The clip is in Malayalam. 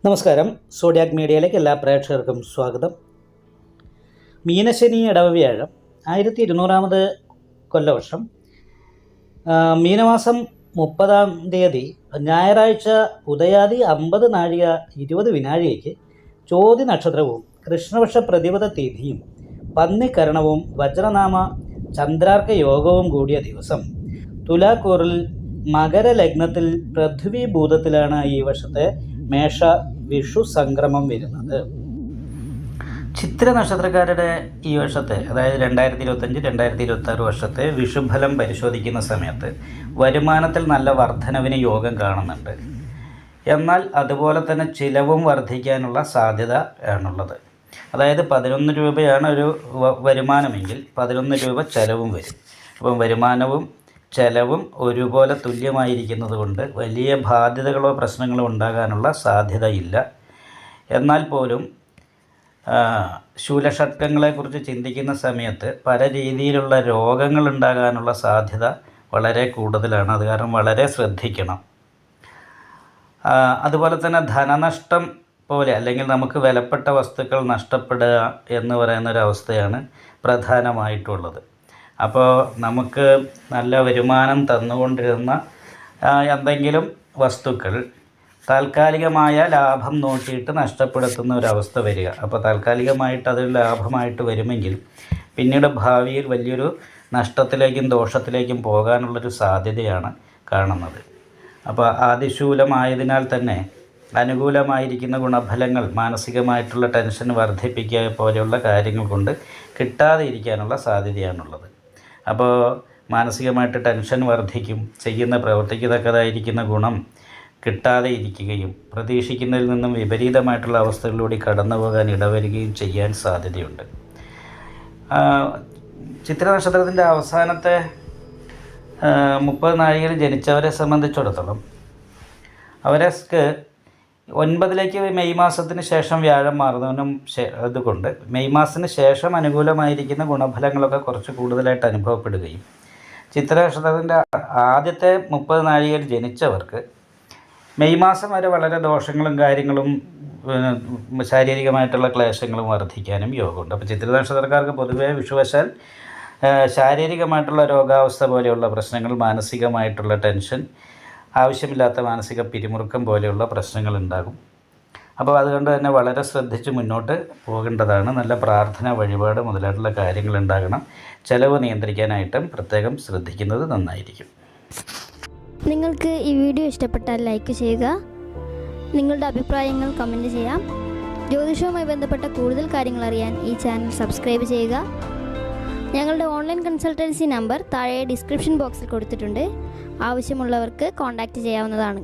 നമസ്കാരം. സോഡിയാക് മീഡിയയിലേക്ക് എല്ലാ പ്രേക്ഷകർക്കും സ്വാഗതം. മീനശനി ഇടവവ്യാഴം 1200 കൊല്ലവർഷം മീനമാസം 30 ഞായറാഴ്ച ഉദയാദി 50 നാഴിക 20 വിനാഴികയ്ക്ക് ചോതി നക്ഷത്രവും കൃഷ്ണപക്ഷ പ്രതിപദ തിഥിയും പന്നിക്കരണവും വജ്രനാമ ചന്ദ്രാർക്ക യോഗവും കൂടിയ ദിവസം തുലാക്കൂറിൽ മകരലഗ്നത്തിൽ പൃഥ്വിഭൂതത്തിലാണ് ഈ വർഷത്തെ മേഷ വിഷു സംക്രമം വരുന്നത്. ചിത്ര നക്ഷത്രക്കാരുടെ ഈ വർഷത്തെ, അതായത് 2025-2026 വർഷത്തെ വിഷുഫലം പരിശോധിക്കുന്ന സമയത്ത് വരുമാനത്തിൽ നല്ല വർധനവിന് യോഗം കാണുന്നുണ്ട്. എന്നാൽ അതുപോലെ തന്നെ ചിലവും വർദ്ധിക്കാനുള്ള സാധ്യത ആണുള്ളത്. അതായത് 11 രൂപയാണ് ഒരു വരുമാനമെങ്കിൽ 11 രൂപ ചിലവും വരും. അപ്പം വരുമാനവും ചെലവും ഒരുപോലെ തുല്യമായിരിക്കുന്നത് കൊണ്ട് വലിയ ബാധ്യതകളോ പ്രശ്നങ്ങളോ ഉണ്ടാകാനുള്ള സാധ്യതയില്ല. എന്നാൽ പോലും ശൂലഷട്കങ്ങളെക്കുറിച്ച് ചിന്തിക്കുന്ന സമയത്ത് പല രീതിയിലുള്ള രോഗങ്ങൾ ഉണ്ടാകാനുള്ള സാധ്യത വളരെ കൂടുതലാണ്. അത് കാരണം വളരെ ശ്രദ്ധിക്കണം. അതുപോലെ തന്നെ ധനനഷ്ടം പോലെ, അല്ലെങ്കിൽ നമുക്ക് വിലപ്പെട്ട വസ്തുക്കൾ നഷ്ടപ്പെടുക എന്ന് പറയുന്നൊരവസ്ഥയാണ് പ്രധാനമായിട്ടുള്ളത്. അപ്പോൾ നമുക്ക് നല്ല വരുമാനം തന്നുകൊണ്ടിരുന്ന എന്തെങ്കിലും വസ്തുക്കൾ താൽക്കാലികമായ ലാഭം നോക്കിയിട്ട് നഷ്ടപ്പെടുത്തുന്ന ഒരവസ്ഥ വരിക. അപ്പോൾ താൽക്കാലികമായിട്ട് അതൊരു ലാഭമായിട്ട് വരുമെങ്കിൽ പിന്നീട് ഭാവിയിൽ വലിയൊരു നഷ്ടത്തിലേക്കും ദോഷത്തിലേക്കും പോകാനുള്ളൊരു സാധ്യതയാണ് കാണുന്നത്. അപ്പോൾ ആദിശൂലമായതിനാൽ തന്നെ അനുകൂലമായിരിക്കുന്ന ഗുണഫലങ്ങൾ മാനസികമായിട്ടുള്ള ടെൻഷൻ വർദ്ധിപ്പിക്കുക പോലെയുള്ള കാര്യങ്ങൾ കൊണ്ട് കിട്ടാതെ ഇരിക്കാനുള്ള സാധ്യതയാണുള്ളത്. അപ്പോൾ മാനസികമായിട്ട് ടെൻഷൻ വർദ്ധിക്കും, ചെയ്യുന്ന പ്രവൃത്തിക്ക് തക്കതായിരിക്കുന്ന ഗുണം കിട്ടാതെ ഇരിക്കുകയും പ്രതീക്ഷിക്കുന്നതിൽ നിന്നും വിപരീതമായിട്ടുള്ള അവസ്ഥകളിലൂടെ കടന്നു പോകാൻ ഇടവരികയും ചെയ്യാൻ സാധ്യതയുണ്ട്. ചിത്ര നക്ഷത്രത്തിൻ്റെ അവസാനത്തെ 30 നാഴികയിൽ ജനിച്ചവരെ സംബന്ധിച്ചിടത്തോളം അവർക്ക് 9ലേക്ക് മെയ് മാസത്തിന് ശേഷം വ്യാഴം മാറുന്നതിനും അതുകൊണ്ട് മെയ് മാസത്തിന് ശേഷം അനുകൂലമായിരിക്കുന്ന ഗുണഫലങ്ങളൊക്കെ കുറച്ച് കൂടുതലായിട്ട് അനുഭവപ്പെടുകയും ചിത്ര നക്ഷത്രത്തിൻ്റെ ആദ്യത്തെ 30 നാഴികയിൽ ജനിച്ചവർക്ക് മെയ് മാസം വരെ വളരെ ദോഷങ്ങളും കാര്യങ്ങളും ശാരീരികമായിട്ടുള്ള ക്ലേശങ്ങളും വർദ്ധിക്കാനും യോഗമുണ്ട്. അപ്പോൾ ചിത്ര നക്ഷത്രക്കാർക്ക് പൊതുവേ വിഷുവശാൽ ശാരീരികമായിട്ടുള്ള രോഗാവസ്ഥ പോലെയുള്ള പ്രശ്നങ്ങൾ, മാനസികമായിട്ടുള്ള ടെൻഷൻ, ആവശ്യമില്ലാത്ത മാനസിക പിരിമുറുക്കം പോലെയുള്ള പ്രശ്നങ്ങൾ ഉണ്ടാകും. അപ്പോൾ അതുകൊണ്ട് തന്നെ വളരെ ശ്രദ്ധിച്ച് മുന്നോട്ട് പോകേണ്ടതാണ്. നല്ല പ്രാർത്ഥന, വഴിപാട് മുതലായിട്ടുള്ള കാര്യങ്ങൾ ഉണ്ടാകണം. ചെലവ് നിയന്ത്രിക്കാനായിട്ടും പ്രത്യേകം ശ്രദ്ധിക്കുന്നത് നന്നായിരിക്കും. നിങ്ങൾക്ക് ഈ വീഡിയോ ഇഷ്ടപ്പെട്ടാൽ ലൈക്ക് ചെയ്യുക, നിങ്ങളുടെ അഭിപ്രായങ്ങൾ കമൻറ്റ് ചെയ്യാം. ജ്യോതിഷവുമായി ബന്ധപ്പെട്ട കൂടുതൽ കാര്യങ്ങൾ അറിയാൻ ഈ ചാനൽ സബ്സ്ക്രൈബ് ചെയ്യുക. ഞങ്ങളുടെ ഓൺലൈൻ കൺസൾട്ടൻസി നമ്പർ താഴെ ഡിസ്ക്രിപ്ഷൻ ബോക്സിൽ കൊടുത്തിട്ടുണ്ട്. ആവശ്യമുള്ളവർക്ക് കോൺടാക്റ്റ് ചെയ്യാവുന്നതാണ്.